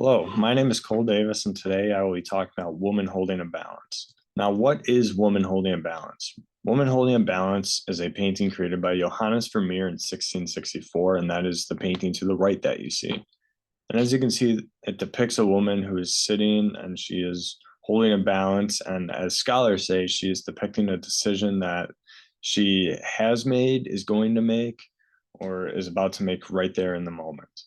Hello, my name is Cole Davis, and today I will be talking about Woman Holding a Balance. Now, what is Woman Holding a Balance? Woman Holding a Balance is a painting created by Johannes Vermeer in 1664, and that is the painting to the right that you see. And as you can see, it depicts a woman who is sitting and she is holding a balance. And as scholars say, she is depicting a decision that she has made, is going to make, or is about to make right there in the moment.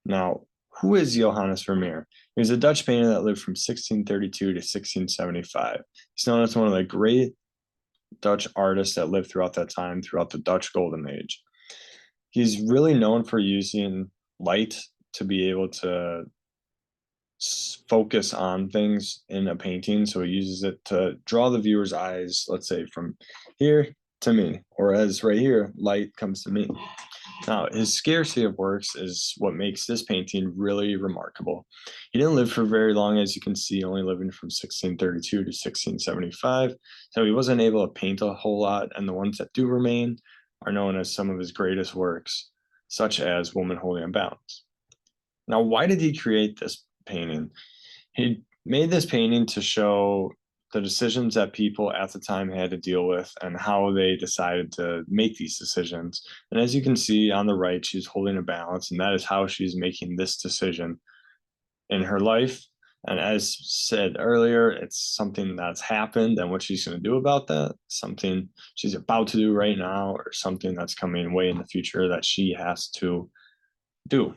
Now, who is Johannes Vermeer? He was a Dutch painter that lived from 1632 to 1675. He's known as one of the great Dutch artists that lived throughout that time, throughout the Dutch Golden Age. He's really known for using light to be able to focus on things in a painting. So he uses it to draw the viewer's eyes, let's say from here to me, or as right here, light comes to me. Now, his scarcity of works is what makes this painting really remarkable. He didn't live for very long, as you can see, only living from 1632 to 1675. So he wasn't able to paint a whole lot, and the ones that do remain are known as some of his greatest works, such as Woman Holding a Balance. Now, why did he create this painting? He made this painting to show the decisions that people at the time had to deal with and how they decided to make these decisions. And as you can see on the right, she's holding a balance, and that is how she's making this decision in her life. And as said earlier, it's something that's happened, and what she's going to do about that, something she's about to do right now, or something that's coming way in the future that she has to do.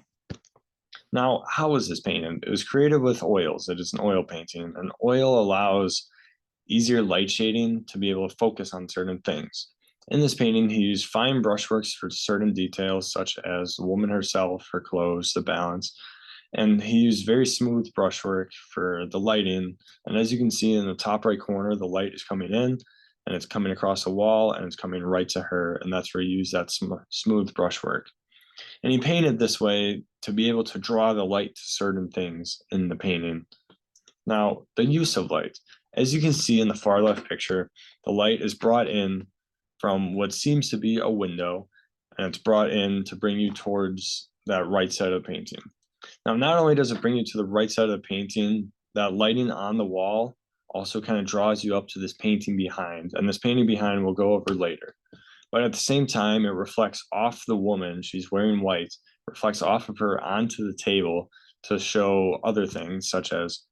Now, how was this painted? It was created with oils. It is an oil painting, and oil allows easier light shading to be able to focus on certain things. In this painting, he used fine brushworks for certain details, such as the woman herself, her clothes, the balance, and he used very smooth brushwork for the lighting. And as you can see in the top right corner, the light is coming in, and it's coming across the wall, and it's coming right to her, and that's where he used that smooth brushwork. And he painted this way to be able to draw the light to certain things in the painting. Now, the use of light. As you can see in the far left picture, the light is brought in from what seems to be a window, and it's brought in to bring you towards that right side of the painting. Now, not only does it bring you to the right side of the painting, that lighting on the wall also kind of draws you up to this painting behind, and this painting behind we'll go over later. But at the same time, it reflects off the woman. She's wearing white, reflects off of her onto the table to show other things, such as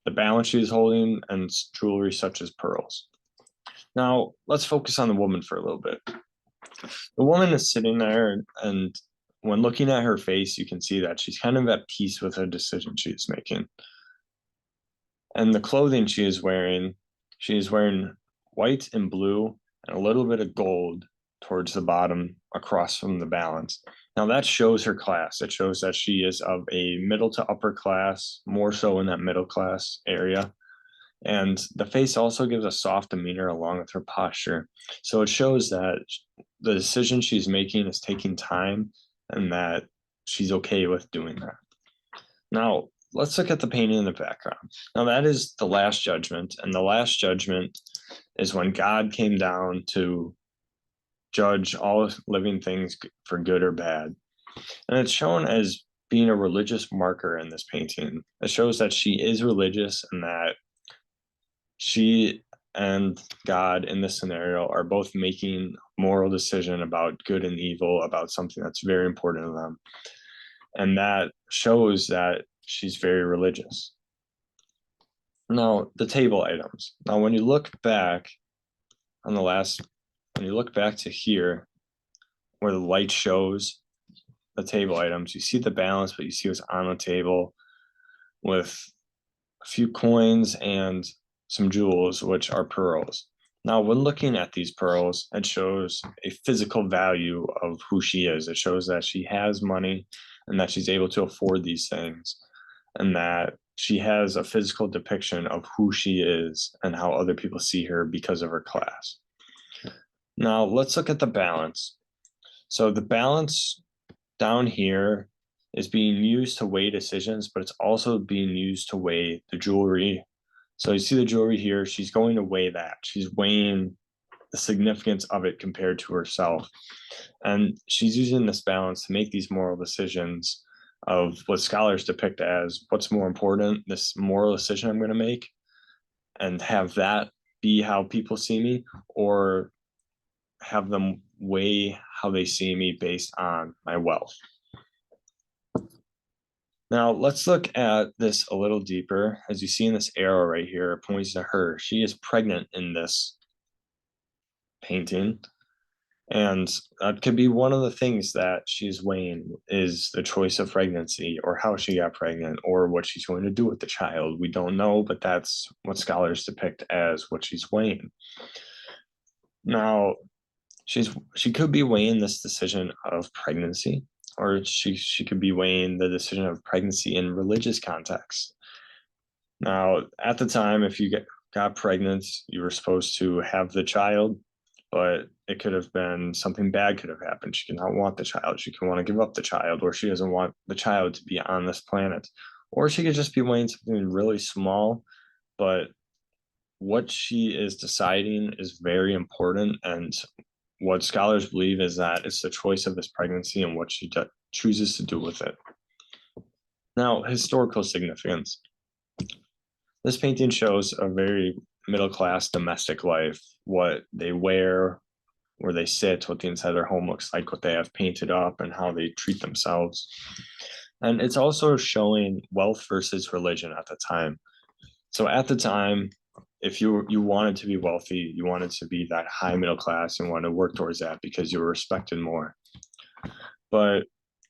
the balance she's holding and jewelry such as pearls. Now, let's focus on the woman for a little bit. The woman is sitting there, and when looking at her face, you can see that she's kind of at peace with the decision she is making. And the clothing she is wearing white and blue and a little bit of gold towards the bottom across from the balance. Now that shows her class. It shows that she is of a middle to upper class, more so in that middle class area. And the face also gives a soft demeanor along with her posture. So it shows that the decision she's making is taking time and that she's okay with doing that. Now, let's look at the painting in the background. Now, that is the Last Judgment. And the Last Judgment is when God came down to judge all living things for good or bad. And it's shown as being a religious marker in this painting. It shows that she is religious and that she and God in this scenario are both making moral decision about good and evil, about something that's very important to them. And that shows that she's very religious. Now, the table items. Now, when you look back on the last, when you look back to here, where the light shows the table items, you see the balance, but you see what's on the table with a few coins and some jewels, which are pearls. Now, when looking at these pearls, it shows a physical value of who she is. It shows that she has money and that she's able to afford these things, and that she has a physical depiction of who she is and how other people see her because of her class. Now, let's look at the balance. So the balance down here is being used to weigh decisions, but it's also being used to weigh the jewelry. So you see the jewelry here, she's going to weigh that. She's weighing the significance of it compared to herself. And she's using this balance to make these moral decisions of what scholars depict as what's more important, this moral decision I'm going to make, and have that be how people see me, or have them weigh how they see me based on my wealth. Now, let's look at this a little deeper. As you see in this arrow right here, it points to her. She is pregnant in this painting. And that could be one of the things that she's weighing is the choice of pregnancy, or how she got pregnant, or what she's going to do with the child. We don't know, but that's what scholars depict as what she's weighing. Now, she could be weighing this decision of pregnancy, or she could be weighing the decision of pregnancy in religious context. Now, at the time, if you got pregnant, you were supposed to have the child, but it could have been something bad could have happened. She could not want the child. She could want to give up the child, or she doesn't want the child to be on this planet. Or she could just be weighing something really small, but what she is deciding is very important. And what scholars believe is that it's the choice of this pregnancy and what she chooses to do with it. Now, historical significance. This painting shows a very middle-class domestic life, what they wear, where they sit, what the inside of their home looks like, what they have painted up, and how they treat themselves. And it's also showing wealth versus religion at the time. So at the time, if you wanted to be wealthy, you wanted to be that high middle class and wanted to work towards that because you were respected more. But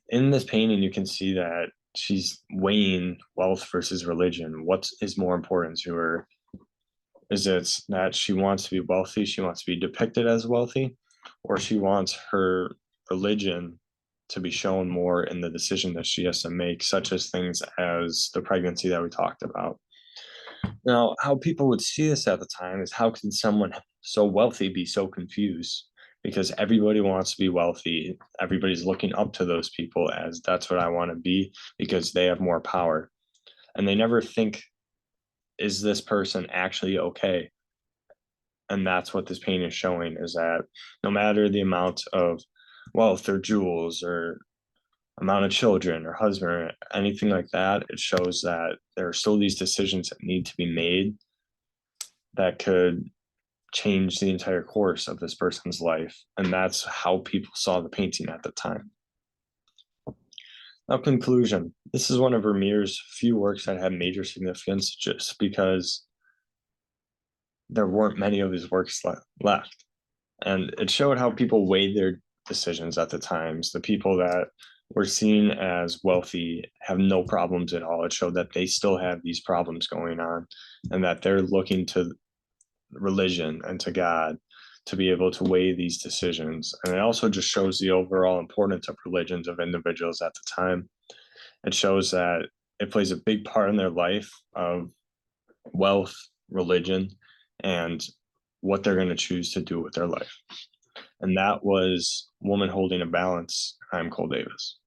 in this painting, you can see that she's weighing wealth versus religion. What is more important to her? Is it that she wants to be wealthy, she wants to be depicted as wealthy, or she wants her religion to be shown more in the decision that she has to make, such as things as the pregnancy that we talked about. Now, how people would see this at the time is, how can someone so wealthy be so confused? Because everybody wants to be wealthy. Everybody's looking up to those people as that's what I want to be because they have more power. And they never think, is this person actually okay? And that's what this painting is showing, is that no matter the amount of wealth or jewels or amount of children or husband or anything like that, it shows that there are still these decisions that need to be made that could change the entire course of this person's life. And that's how people saw the painting at the time. Now, conclusion. This is one of Vermeer's few works that had major significance, just because there weren't many of his works left. And it showed how people weighed their decisions at the times. The people that were seen as wealthy have no problems at all. It showed that they still have these problems going on, and that they're looking to religion and to God to be able to weigh these decisions. And it also just shows the overall importance of religions of individuals at the time. It shows that it plays a big part in their life of wealth, religion, and what they're going to choose to do with their life. And that was Woman Holding a Balance. I'm Cole Davis.